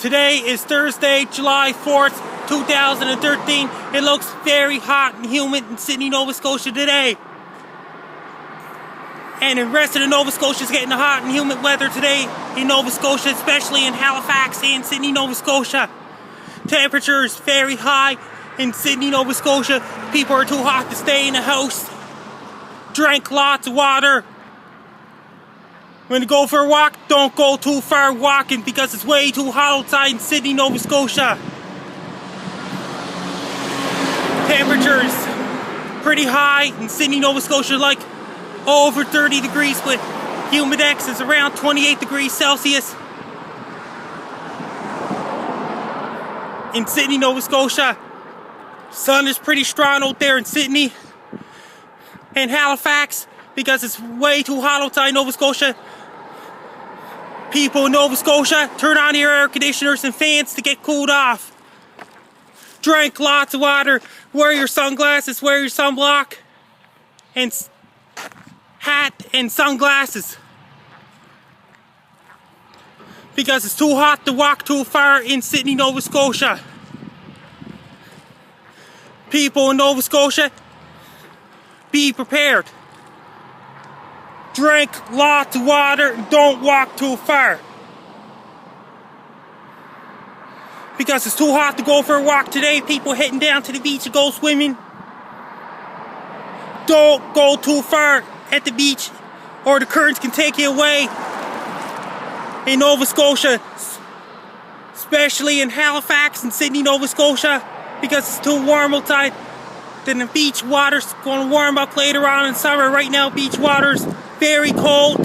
Today is Thursday, July 4th, 2013. It looks very hot and humid in Sydney, Nova Scotia today. And the rest of the Nova Scotia is getting the hot and humid weather today in Nova Scotia, especially in Halifax and Sydney, Nova Scotia. Temperature is very high in Sydney, Nova Scotia. People are too hot to stay in the house. Drink lots of water. When you go for a walk, don't go too far walking because it's way too hot outside in Sydney, Nova Scotia. Temperatures pretty high in Sydney, Nova Scotia, like over 30 degrees, but humidex is around 28 degrees Celsius. In Sydney, Nova Scotia, sun is pretty strong out there in Sydney and Halifax because it's way too hot outside Nova Scotia. People in Nova Scotia, turn on your air conditioners and fans to get cooled off. Drink lots of water, wear your sunglasses, wear your sunblock, and hat and sunglasses. Because it's too hot to walk too far in Sydney, Nova Scotia. People in Nova Scotia, be prepared. Drink lots of water, don't walk too far. Because it's too hot to go for a walk today. People heading down to the beach to go swimming. Don't go too far at the beach or the currents can take you away. In Nova Scotia, especially in Halifax and Sydney, Nova Scotia, because it's too warm outside. Then the beach water's going to warm up later on in summer. Right now, beach water's very cold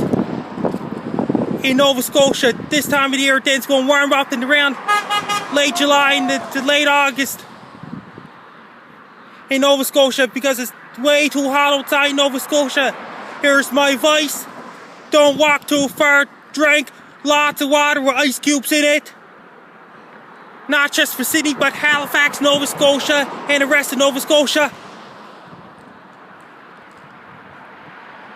in Nova Scotia. This time of the year, then it's going to warm up in around late July and late August in Nova Scotia because it's way too hot outside Nova Scotia. Here's my advice. Don't walk too far. Drink lots of water with ice cubes in it. Not just for Sydney, but Halifax, Nova Scotia, and the rest of Nova Scotia.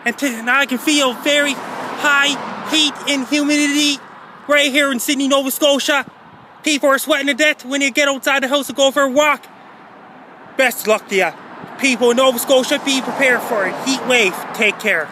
And I can feel very high heat and humidity right here in Sydney, Nova Scotia. People are sweating to death when you get outside the house to go for a walk. Best of luck to you. People in Nova Scotia, be prepared for a heat wave. Take care.